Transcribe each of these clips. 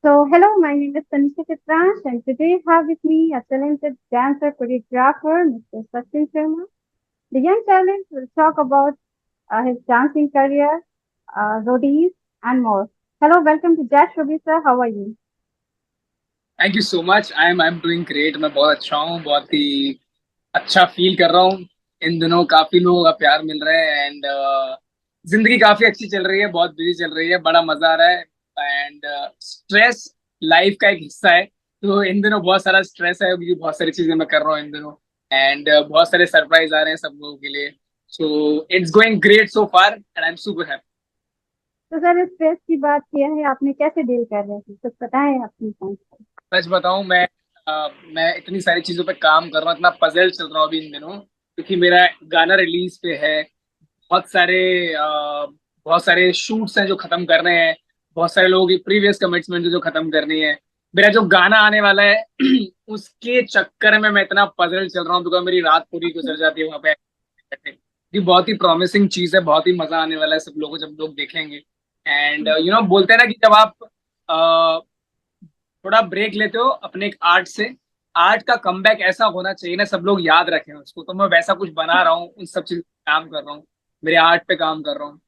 Hello, my name is Tanisha Chitrash, and today I have with me a talented dancer choreographer, Mr. Sachin Sharma. The young talent will talk about his dancing career, roadies, and more. Hello, welcome to Jazz Showbiz, sir. How are you? Thank you so much. I am doing great. मैं बहुत अच्छा हूँ, बहुत ही अच्छा feel कर रहा हूँ। इन दिनों काफी लोगों का प्यार मिल रहा है एंड जिंदगी काफी अच्छी चल रही है, बहुत बिजी चल रही है, बड़ा मजा आ रहा है एंड स्ट्रेस लाइफ का एक हिस्सा है। तो इन दिनों बहुत सारा स्ट्रेस है क्योंकि बहुत सारी चीजें मैं कर रहा हूँ इन दिनों एंड बहुत सारे सरप्राइज आ रहे हैं सब लोगों के लिए। So it's going great so far and I am super happy. तो सर, स्ट्रेस की बात किया है, आपने कैसे डील कर रहे थे? कुछ बताएं अपनी पॉइंट। सच बताऊं, मैं इतनी सारी चीजों पे काम कर रहा हूँ, इतना पजल चल रहा हूँ अभी इन दिनों क्योंकि मेरा गाना रिलीज पे है। बहुत सारे बहुत सारे शूट्स हैं जो खत्म कर रहे हैं, बहुत सारे लोगों की प्रीवियस कमिटमेंट जो खत्म करनी है। मेरा जो गाना आने वाला है उसके चक्कर में मैं इतना पजल चल रहा हूँ बिकॉज मेरी रात पूरी गुजर जाती है वहां पे। ये बहुत ही प्रॉमिसिंग चीज है, बहुत ही मजा आने वाला है सब लोगों को जब लोग देखेंगे। एंड बोलते हैं ना कि जब आप थोड़ा ब्रेक लेते हो अपने एक आर्ट से, आर्ट का कमबैक ऐसा होना चाहिए ना, सब लोग याद रखें उसको। तो मैं वैसा कुछ बना रहा हूँ, उन सब चीज पे काम कर रहा हूँ, मेरे आर्ट पे काम कर रहा हूँ।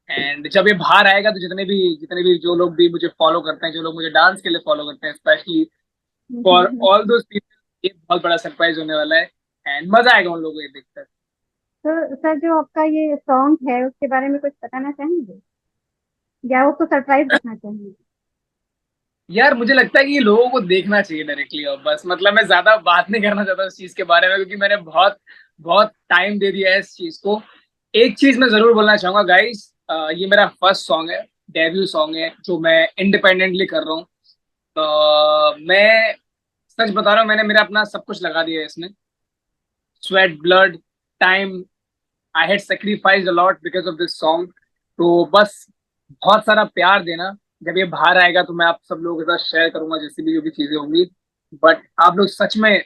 एंड जब ये बाहर आएगा तो जितने भी जो लोग भी मुझे फॉलो करते हैं, जो लोग मुझे डांस के लिए फॉलो करते हैं, specially for all those people, ये बहुत बड़ा सरप्राइज होने वाला है एंड मजा आएगा उन लोगों को ये देखकर। तो सर, जो आपका ये सॉन्ग है, उसके बारे में कुछ बताना चाहेंगे या उसको सरप्राइज रखना चाहेंगे? यार मुझे लगता है कि ये लोगों को देखना चाहिए डायरेक्टली, और बस मतलब मैं ज्यादा बात नहीं करना चाहता इस चीज के बारे में क्योंकि मैंने बहुत बहुत टाइम दे दिया है इस चीज को। एक चीज मैं जरूर बोलना चाहूंगा गाइस, ये मेरा फर्स्ट सॉन्ग है, डेब्यू सॉन्ग है जो मैं इंडिपेंडेंटली कर रहा हूँ। मैं सच बता रहा हूँ, मैंने मेरा अपना सब कुछ लगा दिया है इसमें, sweat blood time. I had sacrificed a lot because of this song. तो बस बहुत सारा प्यार देना। जब ये बाहर आएगा तो मैं आप सब लोगों के साथ शेयर करूंगा जैसी भी जो भी चीजें होंगी। बट आप लोग सच में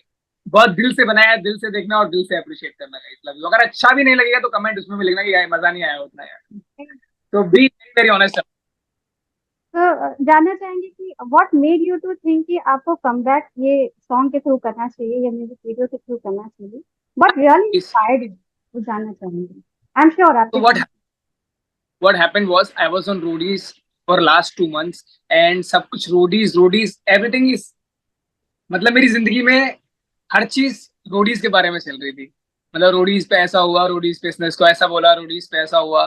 बहुत दिल से बनाया है, दिल से देखना और दिल से अप्रिशिएट करना है। Love you. अगर अच्छा भी नहीं लगेगा तो कमेंट उसमें भी लिखना कि यार मजा नहीं आया उतना यार। तो बी वेरी वेरी ऑनेस्ट। तो जानना चाहेंगे कि what made you to think कि आपको कमबैक ये सॉन्ग के थ्रू करना चाहिए या म्यूजिक वीडियो के थ्रू करना चाहिए? व्हाट रियली इस इंस्पायर्ड यू, वो जानना चाहेंगे। आई एम श्योर तो आपके fans. what happened was I was on roadies for last 2 months and सब कुछ रोडीज everything is, मतलब मेरी जिंदगी में हर चीज रोडीज के बारे में चल रही थी। मतलब रोडीज पे ऐसा हुआ, रोडीज पे इसने इसको ऐसा बोला, रोडीज पे ऐसा हुआ।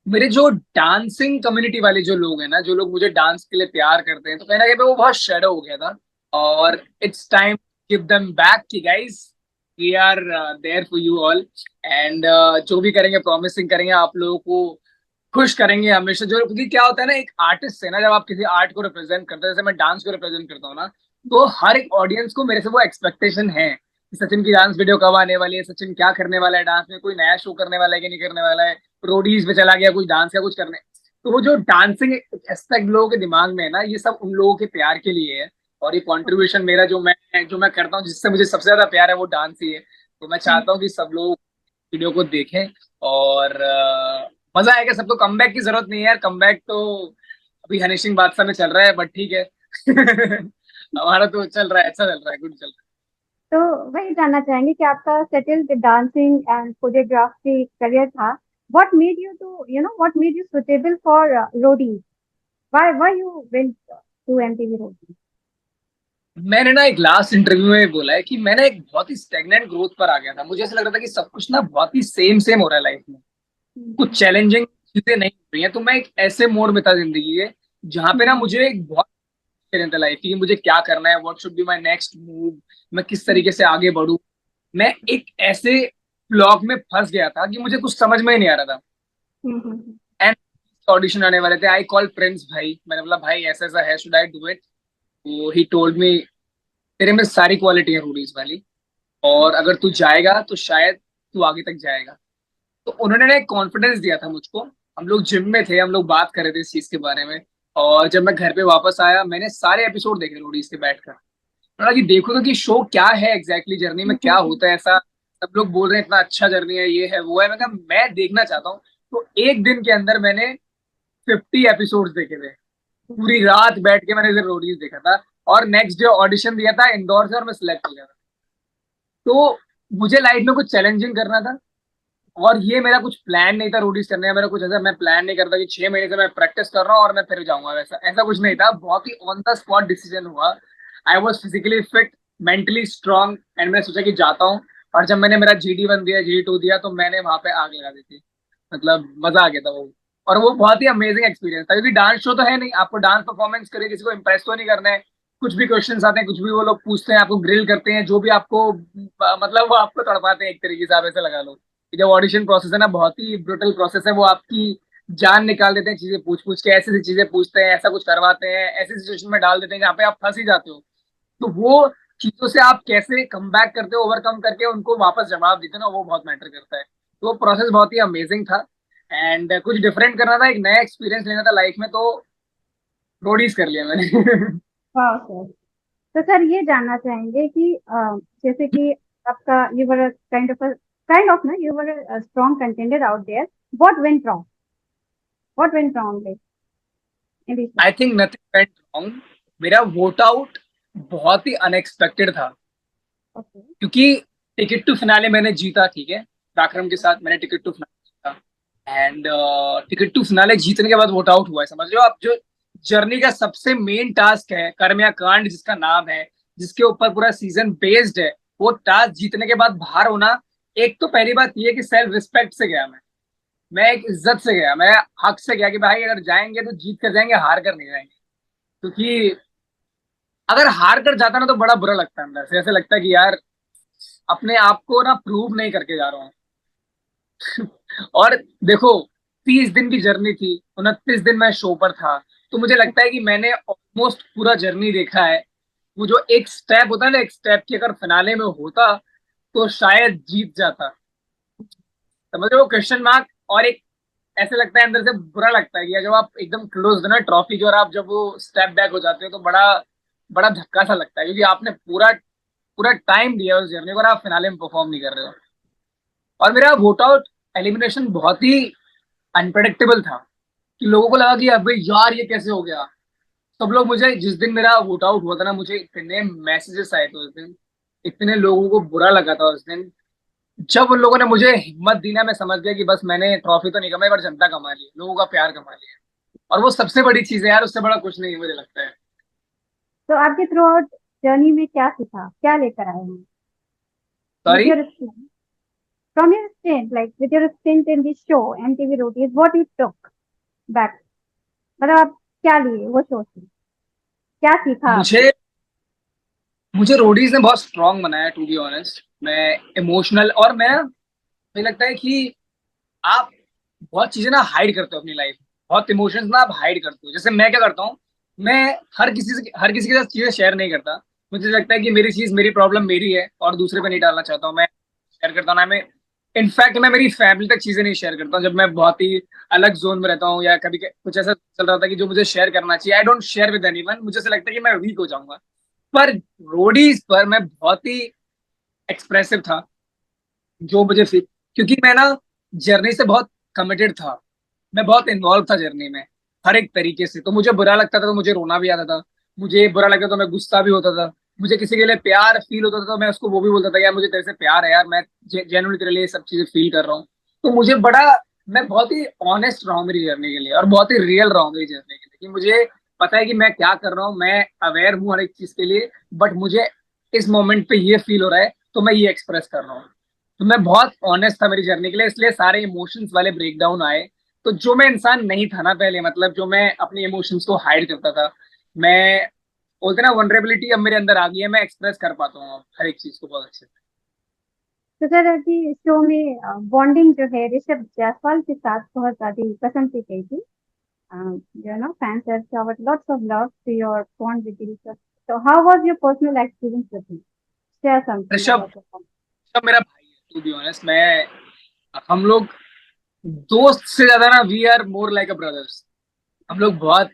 मेरे जो डांसिंग कम्युनिटी वाले जो लोग हैं ना, जो लोग मुझे डांस के लिए प्यार करते हैं, तो कहीं ना कहीं पे वो बहुत शेडो हो गया था। और it's time give them back कि guys we are there for you all and जो भी करेंगे प्रॉमिसिंग करेंगे आप लोगों को खुश करेंगे हमेशा। जो क्योंकि क्या होता है ना, एक आर्टिस्ट से ना, जब आप किसी आर्ट को रिप्रेजेंट करते हैं, जैसे मैं डांस को रिप्रेजेंट करता हूँ ना, तो हर एक ऑडियंस को मेरे से वो एक्सपेक्टेशन है कि सचिन की डांस वीडियो कब आने वाली है, सचिन क्या करने वाला है डांस में, कोई नया शो करने वाला है कि नहीं करने वाला है, रोडीज पे चला गया कुछ डांस का कुछ करने। तो वो जो डांसिंग एस्पेक्ट लोगों के दिमाग में है ना, ये सब उन लोगों के प्यार के लिए है। और ये कॉन्ट्रीब्यूशन मेरा जो मैं करता हूँ, जिससे मुझे सबसे ज्यादा प्यार है वो डांस ही है। तो मैं चाहता हूँ कि सब लोग वीडियो को देखें और मजा आएगा सबको। कमबैक की जरूरत नहीं है यार, कमबैक तो अभी हनी सिंह बादशाह में चल रहा है, बट ठीक है। हमारा तो चल रहा है, अच्छा चल रहा है, गुड चल रहा तो वही जानना चाहेंगे कि आपका settled dancing and choreography career था। What made you to what made you suitable for Roadies? Why you went to MTV Roadies? है। मैंने ना एक लास्ट इंटरव्यू में बोला है कि मैंने एक बहुत ही स्टेगनेंट ग्रोथ पर आ गया था। मुझे ऐसा लग रहा था कि सब कुछ ना बहुत ही सेम सेम हो रहा है लाइफ में, कुछ चैलेंजिंग चीजें नहीं हो रही हैं। तो मैं एक ऐसे मोड में था जिंदगी के जहाँ पे ना मुझे एक बहुत था लाइफ की कि मुझे क्या करना है, what should be my next move, मैं किस तरीके से आगे बढ़ूं। मैं एक ऐसे ब्लॉक में फंस गया था कि मुझे कुछ समझ में ही नहीं आ रहा था। एंड ऑडिशन आने वाले थे, आई कॉल प्रिंस भाई, मैंने बोला भाई ऐसा ऐसा है, शुड आई डू इट? तो ही टोल्ड मी तेरे में सारी क्वालिटी है रूडीज वाली, और अगर तू जाएगा तो शायद तू आगे तक जाएगा। तो उन्होंने ना एक कॉन्फिडेंस दिया था मुझको। हम लोग जिम में थे, हम लोग बात कर रहे थे इस चीज के बारे में। और जब मैं घर पे वापस आया, मैंने सारे एपिसोड देखे रोडीज के बैठकर। बोला कि देखो तो कि शो क्या है एग्जैक्टली, जर्नी में क्या होता है ऐसा। सब लोग बोल रहे हैं इतना अच्छा जर्नी है, ये है वो है। मैं कहा मैं देखना चाहता हूँ। तो एक दिन के अंदर मैंने 50 एपिसोड्स देखे थे। पूरी रात बैठ के मैंने रोडीज देखा था। और नेक्स्ट डे ऑडिशन दिया था इंदौर से और मैं सिलेक्ट हो गया था। तो मुझे लाइफ में कुछ चैलेंजिंग करना था, और ये मेरा कुछ प्लान नहीं था रोडीज करने का। मेरा कुछ ऐसा मैं प्लान नहीं करता कि 6 महीने से मैं प्रैक्टिस कर रहा हूँ और मैं फिर जाऊंगा, वैसा ऐसा कुछ नहीं था। बहुत ही ऑन द स्पॉट डिसीजन हुआ। I was physically fit, mentally strong, and मैंने सोचा कि जाता हूँ। और जब मैंने मेरा GD1 दिया, GD2 दिया, तो मैंने वहां पे आग लगा दी थी। मतलब मजा आ गया था वो। और वो बहुत ही अमेजिंग एक्सपीरियंस था, क्योंकि डांस शो तो है नहीं, आपको डांस परफॉर्मेंस करके किसी को इम्प्रेस तो नहीं करना है। कुछ भी क्वेश्चंस आते हैं, कुछ भी वो लोग पूछते हैं, आपको ग्रिल करते हैं, जो भी आपको मतलब वो आपको तड़पाते हैं एक तरीके से, आप ऐसे लगा लो कि जब ऑडिशन प्रोसेस है ना, बहुत ही ब्रुटल प्रोसेस है। वो आपकी जान निकाल देते हैं, चीजें पूछ पूछ के, ऐसी ऐसी चीजें पूछते हैं, ऐसा कुछ करवाते हैं, ऐसी सिचुएशन में डाल देते हैं जहाँ पे आप फंस ही जाते हो। तो वो चीजों से आप कैसे कम बैक करते हो, ओवरकम करके उनको वापस जवाब देते हो ना, वो बहुत मैटर करता है। तो वो प्रोसेस बहुत ही अमेजिंग था। एंड कुछ डिफरेंट करना था, एक नया एक्सपीरियंस लेना था लाइफ में, तो रोडीज कर लिया मैंने। वाह सर। तो सर ये जानना चाहेंगे कि जैसे कि आपका यू वर काइंड ऑफ ना you were strong contender out there, what went wrong, what went wrong like in this? I think nothing went wrong. मेरा वोट आउट बहुत ही अनएक्सपेक्टेड था, ओके। क्योंकि टिकट टू फिनाले मैंने जीता, ठीक है, पराक्रम के साथ मैंने टिकट टू फिनाले जीता। एंड टिकट टू फिनाले जीतने के बाद वोट आउट हुआ है, समझ लो आप। जो जर्नी का सबसे मेन टास्क है, कर्मया कांड जिसका नाम है, जिसके ऊपर पूरा सीजन बेस्ड है, वो टास्क जीतने के बाद बाहर होना। एक तो पहली बात ये कि सेल्फ रिस्पेक्ट से गया मैं एक इज्जत से गया, मैं हक से गया कि भाई अगर जाएंगे तो जीत कर जाएंगे, हार कर नहीं जाएंगे। क्योंकि अगर हार कर जाता ना तो बड़ा बुरा लगता है, अंदर से ऐसे लगता है कि यार अपने आप को ना प्रूव नहीं करके जा रहा हूँ। और देखो, 30 दिन की जर्नी थी, 29 दिन मैं शो पर था। तो मुझे लगता है कि मैंने ऑलमोस्ट पूरा जर्नी देखा है। वो जो एक स्टेप होता है ना, एक स्टेप की अगर फिनाले में होता तो शायद जीत जाता। समझ रहे हो, क्वेश्चन मार्क। और एक ऐसे लगता है अंदर से, बुरा लगता है कि जब आप एकदम क्लोज हो ना ट्रॉफी की, और आप जब वो स्टेप बैक हो जाते हो तो बड़ा बड़ा धक्का सा लगता है, क्योंकि आपने पूरा पूरा टाइम दिया उस जर्नी को और आप फिनाले में परफॉर्म नहीं कर रहे हो। और मेरा वोट आउट एलिमिनेशन बहुत ही अनप्रडिक्टेबल था, कि लोगों को लगा कि अबे यार ये कैसे हो गया। सब लोग मुझे, जिस दिन मेरा वोट आउट हुआ था ना, मुझे इतने मैसेजेस आए थे उस दिन, इतने लोगों को बुरा लगा था उस दिन। जब उन लोगों ने मुझे हिम्मत दी ना, मैं समझ गया कि बस मैंने ट्रॉफी तो नहीं कमाई, पर जनता कमा ली, लोगों का प्यार कमा लिया। और वो सबसे बड़ी चीज है यार, उससे बड़ा कुछ नहीं है, मुझे लगता है। तो आपके थ्रू आउट जर्नी में क्या सीखा, क्या लेकर आए हैं with sorry. Your from your stint, like with your stint in the show MTV Roadies, what you took back? मतलब आप क्या लिए वो शो से, क्या सीखा आपने? मुझे मुझे रोडीज ने बहुत स्ट्रांग बनाया, टू बी ऑनेस्ट। मैं इमोशनल, और मैं, मुझे लगता है कि आप बहुत चीजें ना हाइड करते हो अपनी लाइफ में। बहुत इमोशंस ना आप हाइड करते हो। जैसे मैं क्या करता हूँ, मैं हर किसी के साथ चीजें शेयर नहीं करता। मुझे लगता है कि मेरी चीज, मेरी प्रॉब्लम मेरी है, और दूसरे पे नहीं डालना चाहता हूँ मैं। शेयर करता हूँ ना मैं, इनफैक्ट मैं मेरी फैमिली तक चीजें नहीं शेयर करता हूँ। जब मैं बहुत ही अलग जोन में रहता हूँ, या कभी कुछ ऐसा चल रहा था कि जो मुझे शेयर करना चाहिए, I don't share with anyone. मुझे ऐसा लगता है कि मैं वीक हो जाऊंगा। पर रोडीज पर मैं बहुत ही एक्सप्रेसिव था, जो मुझे फील, क्योंकि मैं ना जर्नी से बहुत कमिटेड था। मैं बहुत इन्वॉल्व था जर्नी में, हर एक तरीके से। तो मुझे बुरा लगता था तो मुझे रोना भी आता था, मुझे बुरा लगता तो मैं गुस्सा भी होता था, मुझे किसी के लिए प्यार फील होता था तो मैं उसको वो भी बोलता था, यार मुझे तेरे से प्यार है यार, मैं जेन्युइनली तेरे लिए ये सब चीजें फील कर रहा हूँ। तो मुझे बड़ा, मैं बहुत ही ऑनेस्ट रहा हूँ मेरी जर्नी के लिए, और बहुत ही रियल रहा हूँ मेरी जर्नी के लिए, कि मुझे पता है कि मैं क्या कर रहा हूँ, मैं अवेयर हूँ हर एक चीज के लिए। बट मुझे इस मोमेंट पे ये फील हो रहा है, तो मैं ये एक्सप्रेस कर रहा हूँ। तो मैं बहुत ऑनेस्ट था मेरी जर्नी के लिए, इसलिए सारे इमोशंस वाले ब्रेकडाउन आए। तो जो मैं इंसान नहीं था ना पहले, मतलब जो मैं अपनी इमोशंस को हाइड करता था, मैं, बोलते ना वनरेबिलिटी अब मेरे अंदर आ गई है, मैं एक्सप्रेस कर पाता हूँ अब हर एक चीज को बहुत अच्छे से। तो सर अभी शो में बॉन्डिंग जो है ऋषभ जायसवाल के साथ बहुत ज्यादा पसंद की गई थी। You know, fans have showered lots of love to your bond with Rishabh. So how was your personal experience with him? Share something Rishabh about your Rishabh मेरा भाई है, टू बी ऑनेस्ट। मैं, हम लोग दोस्त से ज्यादा ना, we are more like a brothers. हम लोग बहुत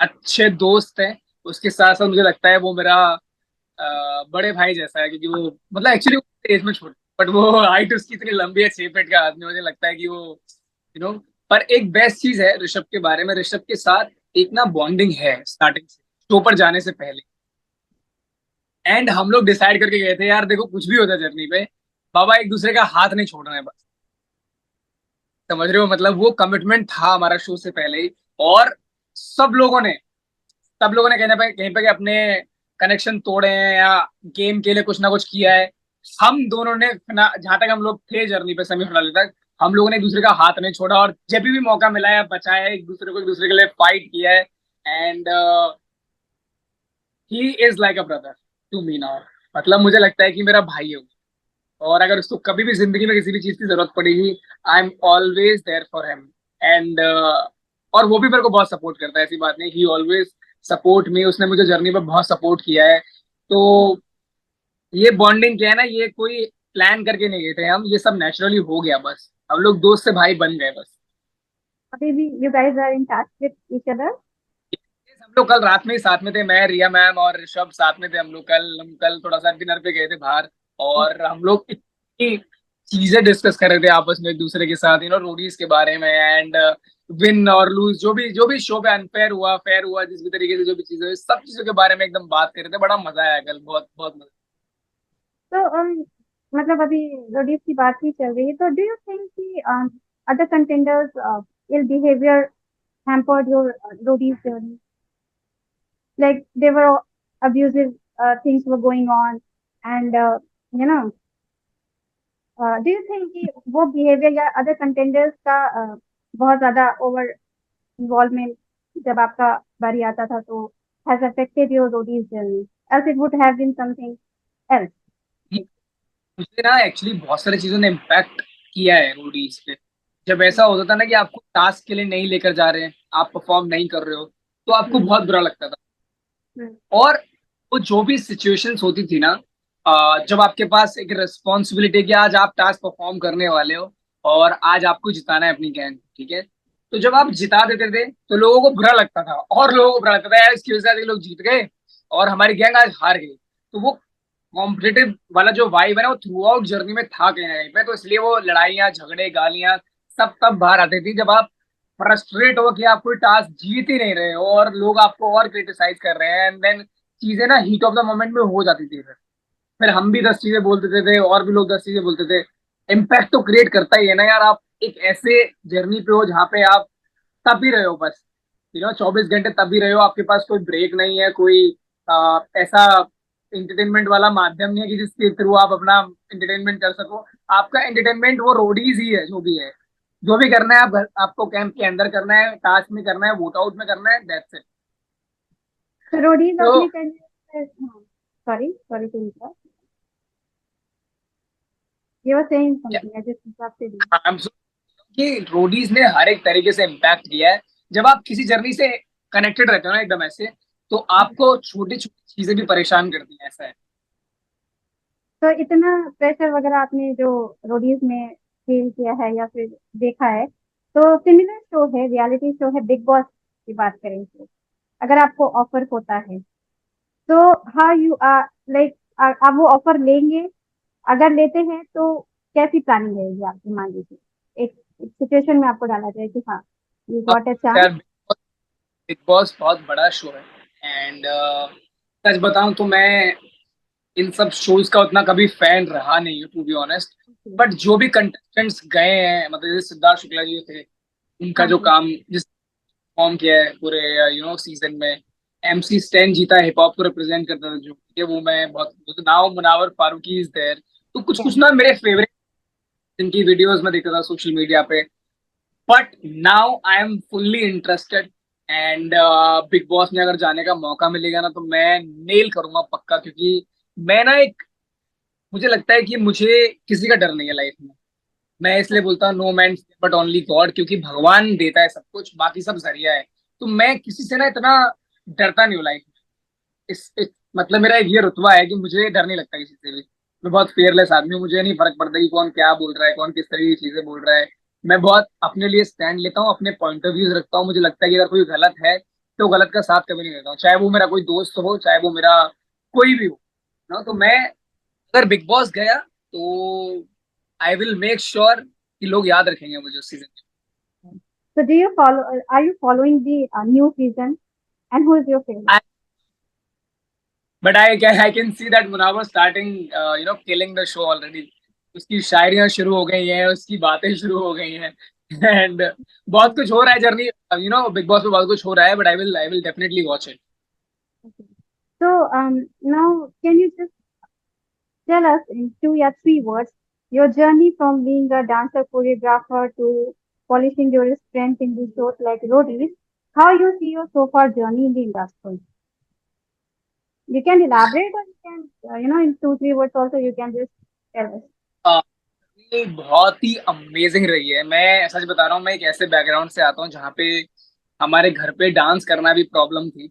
अच्छे दोस्त हैं। उसके साथ साथ मुझे लगता है वो मेरा बड़े भाई जैसा है, क्योंकि वो, मतलब एक्चुअली एज में छोटा, बट वो हाइट उसकी इतनी लंबी है, 6 फीट का आदमी। मुझे लगता है कि वो, यू नो। पर एक बेस्ट चीज है ऋषभ के बारे में, ऋषभ के साथ एक ना बॉन्डिंग है स्टार्टिंग से, शो पर जाने से पहले। एंड हम लोग डिसाइड करके गए थे यार देखो कुछ भी होता है जर्नी पे, बाबा एक दूसरे का हाथ नहीं छोड़ना है बस। समझ रहे हो, मतलब वो कमिटमेंट था हमारा शो से पहले ही। और सब लोगों ने सब लोगों ने कहीं पे अपने कनेक्शन तोड़े हैं या गेम के लिए कुछ ना कुछ किया है। हम दोनों ने जहां तक हम लोग थे जर्नी पे सेमीफाइनल तक, हम लोगों ने एक दूसरे का हाथ नहीं छोड़ा, और जब भी मौका मिला है बचाया है एक दूसरे को, एक दूसरे के लिए फाइट किया है। And he is like a brother to me now. मतलब मुझे लगता है कि मेरा भाई है वो। और अगर उसको कभी भी जिंदगी में किसी भी चीज की जरूरत पड़ेगी, I am always there for him. And और वो भी मेरे को बहुत सपोर्ट करता है, ऐसी बात नहीं, ही ऑलवेज सपोर्ट मी। उसने मुझे जर्नी में बहुत सपोर्ट किया है। तो ये बॉन्डिंग क्या है ना, ये कोई प्लान करके नहीं गए थे हम, ये सब नेचुरली हो गया बस, हम लोग दोस्त से भाई बन गए बस। अभी भी you guys are in touch with each other? हम लोग कल रात में ही साथ में थे, मैं, रिया मैम और ऋषभ साथ में थे। हम कल थोड़ा सा डिनर पे गए थे बाहर, और हम लोग इतनी चीजें डिस्कस कर रहे थे आपस में एक दूसरे के साथ, रोडीज के बारे में। एंड विन और लूज, जो भी शो पे अनफेयर हुआ फेयर हुआ, जिस भी तरीके से जो भी चीजें हुई, सब चीजों के बारे में एकदम बात कर रहे थे। बड़ा मजा आया कल, बहुत बहुत मजा। तो मतलब अभी रोडीज की बात ही चल रही है, तो डू यू थिंक कि other contenders ill behaviour hampered your roadies journey? Like they were abusive, things were going on, and you know, do you think कि वो बिहेवियर या अदर कंटेंडर्स का बहुत ज्यादा ओवर इन्वॉल्वमेंट जब आपका बारी आता था तो has affected your roadies journey, else it would have been something else? मुझे ना एक्चुअली बहुत सारी चीजों ने इम्पैक्ट किया है रोडीज पे। जब ऐसा होता था ना कि आपको टास्क के लिए नहीं लेकर जा रहे हैं, आप परफॉर्म नहीं कर रहे हो, तो आपको हम्म, बहुत बुरा लगता था। हम्म, और वो जो भी सिचुएशंस होती थी ना, जब आपके पास एक रिस्पॉन्सिबिलिटी कि आज आप टास्क परफॉर्म करने वाले हो, और आज आपको जिताना है अपनी गैंग, ठीक है। तो जब आप जिता देते थे तो लोगों को बुरा लगता था, और लोगों को बुरा लगता था यार इसकी वजह से आज ये लोग जीत गए और हमारी गैंग आज हार गई। तो वो कॉम्पिटिटिव वाला जो वाइब है ना, वो थ्रू आउट जर्नी में था कहीं ना कहीं पे। तो इसलिए वो लड़ाइयाँ झगड़े गालियां सब तब बाहर आती थी जब आप फ्रस्ट्रेट हो कि आप कोई टास्क जीत ही नहीं रहे हो और लोग आपको और क्रिटिसाइज कर रहे हैं। एंड देन चीजें ना हीट ऑफ द मोमेंट में हो जाती थी। फिर हम भी 10 चीजें बोल देते थे और भी लोग 10 चीजें बोलते थे। इम्पैक्ट तो क्रिएट करता ही है ना यार। आप एक ऐसे जर्नी पे हो जहाँ पे आप तब ही रहे हो बस, 24 घंटे तब ही रहे हो। आपके पास कोई ब्रेक नहीं है, कोई ऐसा इंटरटेनमेंट वाला माध्यम नहीं है कि जिसके थ्रू आप अपना एंटरटेनमेंट कर सको। आपका एंटरटेनमेंट वो रोडीज ही है, जो भी है। जो भी करना है आपको कैंप के अंदर करना है, टास्क में करना है, वोट आउट में करना है, दैट्स इट। तो रोडीज तो अपने career, sorry sorry to interrupt, you were saying something, I just interrupted you. I am कि रोडीज ने हर एक तरीके से इम्पैक्ट किया है। जब आप किसी जर्नी से कनेक्टेड रहते हो ना एकदम ऐसे, तो आपको छोटी छोटी चीजें भी परेशान करती हैं, ऐसा है। तो इतना प्रेशर वगैरह आपने जो रोडीज में फील किया है या फिर देखा है, तो सिमिलर शो है, रियलिटी शो है बिग बॉस की बात करें तो, अगर आपको ऑफर होता है तो हाउ यू आर लाइक, आप वो ऑफर लेंगे? अगर लेते हैं तो कैसी प्लानिंग रहेगी आपकी? मान लीजिए एक सिचुएशन में आपको डाला जाए कि हाँ, यू गॉट अ चांस। यार बिग बॉस बहुत बड़ा शो है। एंड सच बताऊं तो मैं इन सब शोज का उतना कभी फैन रहा नहीं हूँ, टू बी ऑनेस्ट। बट जो भी कंटेस्टेंट्स गए हैं, मतलब जैसे सिद्धार्थ शुक्ला जी थे, उनका हाँ जो हाँ। काम जिस फॉर्म किया है पूरे सीजन में। MC स्टैन जीता, हिप हॉप को रिप्रेजेंट करता था जो, ठीक है, वो मैं बहुत। Now Munawar Faruqui is there. तो कुछ कुछ yes। ना मेरे फेवरेट जिनकी वीडियोस में देखता था सोशल मीडिया पे। But now I am fully interested. And big boss में अगर जाने का मौका मिलेगा ना, तो मैं नेल करूंगा पक्का। क्योंकि मैं ना एक, मुझे लगता है कि मुझे किसी का डर नहीं है लाइफ में। मैं इसलिए बोलता हूँ no man but only God, क्योंकि भगवान देता है सब कुछ, बाकी सब जरिया है। तो मैं किसी से ना इतना डरता नहीं हूँ लाइफ में। मतलब मेरा एक ये रुतबा है कि मुझे डर नहीं लगता किसी से भी। मैं बहुत फेयरलेस आदमी हूँ, मुझे नहीं फर्क पड़ता कि कौन क्या बोल रहा है, कौन किस तरह की चीजें बोल रहा है। मैं बहुत अपने लिए स्टैंड लेता हूँ, अपने पॉइंट ऑफ व्यूज रखता हूँ। मुझे लगता है कि अगर कोई गलत है तो गलत का साथ कभी नहीं लेता हूँ, चाहे वो मेरा कोई दोस्त हो, चाहे वो मेरा कोई भी हो ना। तो मैं अगर बिग बॉस गया तो आई विल मेक श्योर कि लोग याद रखेंगे मुझे उस सीजन में। So do you follow? Are you following the new season? And who is your favorite? But I can see that Munawar starting killing the show already. उसकी शायरियां शुरू हो गई हैं, उसकी बातें शुरू हो गई हैं एंड बहुत कुछ हो रहा है जर्नी, बिग बॉस में बहुत कुछ हो रहा है, but I will definitely watch it. Okay. So now can you just tell us in 2 or 3 words your journey from being a dancer choreographer to polishing your strength in the shows like Roadies? How you see your so far journey in the industry? You can elaborate, or you can in 2 3 words also you can just tell us. ये बहुत ही amazing रही है. मैं सच बता रहा हूँ, मैं एक ऐसे बैकग्राउंड से आता हूँ जहाँ पे हमारे घर पे डांस करना भी प्रॉब्लम थी,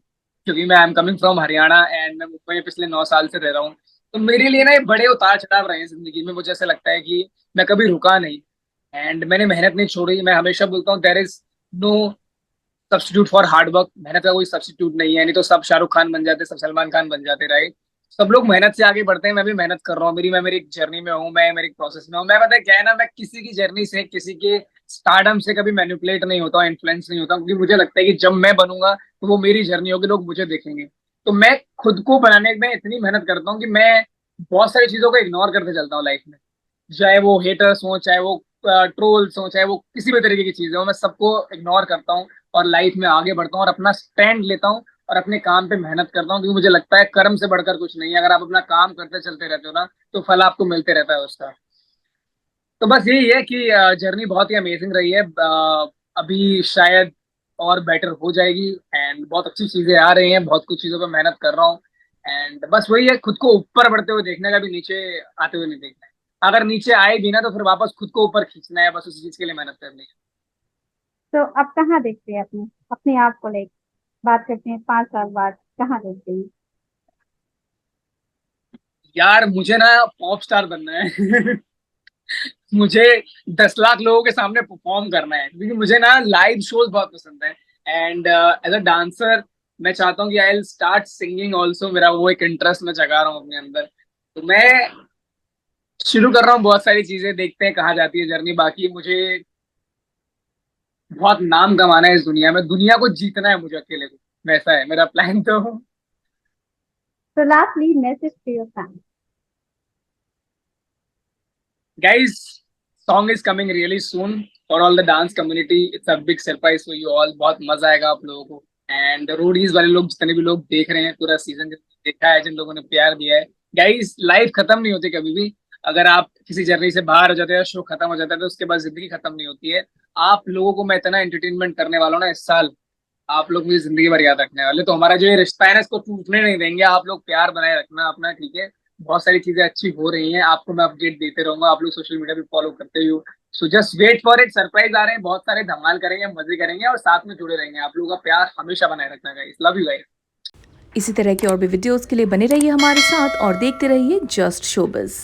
क्योंकि मैं I am coming from Haryana and मैं मुंबई में पिछले 9 साल से रह रहा हूँ. तो मेरे लिए ना ये बड़े उतार चढ़ाव रहे हैं जिंदगी में. मुझे ऐसा लगता है कि मैं कभी रुका नहीं एंड मैंने मेहनत नहीं छोड़ी. मैं हमेशा बोलता हूँ there is no substitute for hard work. मेहनत का कोई सब्स्टिट्यूट नहीं है, नहीं तो सब शाहरुख खान बन जाते, सब सलमान खान बन जाते, राइट. सब लोग मेहनत से आगे बढ़ते हैं. मैं भी मेहनत कर रहा हूँ. मैं मेरी एक जर्नी में हूँ, मैं मेरी प्रोसेस में हूँ. मैं पता है क्या है ना, मैं किसी की जर्नी से, किसी के स्टारडम से कभी मैनिपुलेट नहीं होता, इन्फ्लुएंस नहीं होता, क्योंकि मुझे लगता है कि जब मैं बनूंगा तो वो मेरी जर्नी होगी, लोग मुझे देखेंगे. तो मैं खुद को बनाने में इतनी मेहनत करता हूँ कि मैं बहुत सारी चीजों को इग्नोर करते चलता हूँ लाइफ में. चाहे वो हेटर्स हो, चाहे वो ट्रोल्स हो, चाहे वो किसी भी तरीके की चीजें हो, मैं सबको इग्नोर करता हूँ और लाइफ में आगे बढ़ता हूँ और अपना स्टैंड लेता हूँ और अपने काम पे मेहनत करता हूँ, क्योंकि मुझे लगता है कर्म से बढ़कर कुछ नहीं है. अगर आप अपना काम करते चलते रहते हो ना, तो फल आपको मिलते रहता है उसका. तो बस यही है कि जर्नी बहुत ही अमेजिंग रही है. अभी शायद और बेटर हो जाएगी एंड बहुत अच्छी चीजें आ रही हैं, बहुत कुछ चीजों पर मेहनत कर रहा हूँ. एंड बस वही है, खुद को ऊपर बढ़ते हुए देखने का, भी नीचे आते हुए नहीं देखना है. अगर नीचे आए भी ना, तो फिर वापस खुद को ऊपर खींचना है, बस उसी चीज के लिए मेहनत करनी है. तो आप कहाँ देखते हैं अपने अपने आप को, लाइक बात करते हैं 5 साल बाद, कहाँ देखते हैं? यार मुझे ना पॉप स्टार बनना है. मुझे 10 लाख लोगों के सामने परफॉर्म करना है, क्योंकि मुझे ना लाइव शोज बहुत पसंद है. एंड एज अ डांसर मैं चाहता हूँ कि I will start singing also. मेरा वो एक इंटरेस्ट मैं जगा रहा हूँ अपने अंदर. तो मैं शुरू कर रहा हूँ बहुत सारी चीजें, देखते हैं कहाँ जाती है जर्नी. बाकी मुझे बहुत नाम कमाना है इस दुनिया में, दुनिया को जीतना है मुझे अकेले को. वैसा है मेरा प्लान. तो So lastly, message to your fans. guys, song is coming really soon for all the dance community. It's a big surprise for you all. बहुत मजा आएगा आप लोगों को. एंड रोडीज वाले लोग, जितने भी लोग देख रहे हैं पूरा सीजन, देखा है, जिन लोगों ने प्यार दिया है, गाइस लाइफ खत्म नहीं होती कभी भी. अगर आप किसी जर्नी से बाहर हो जाते हैं, शो खत्म हो जाता है, तो उसके बाद जिंदगी खत्म नहीं होती है. आप लोगों को मैं इतना एंटरटेनमेंट करने वाला हूँ ना इस साल, आप लोग मुझे जिंदगी भर याद रखने वाले. तो हमारा जो ये रिश्ता है ना, इसको टूटने नहीं देंगे. आप लोग प्यार बनाए रखना अपना, ठीक है. बहुत सारी चीजें अच्छी हो रही हैं, आपको मैं अपडेट देते रहूंगा. आप लोग सोशल मीडिया पे फॉलो करते ही हो. So just wait for it. Surprise आ रहे हैं, बहुत सारे धमाल करेंगे, मजे करेंगे और साथ में जुड़े रहेंगे. आप लोगों का प्यार हमेशा बनाए रखना गाइस. Love you guys. इसी तरह के और भी वीडियोस के लिए बने रहिए हमारे साथ और देखते रहिए जस्ट शोबिज.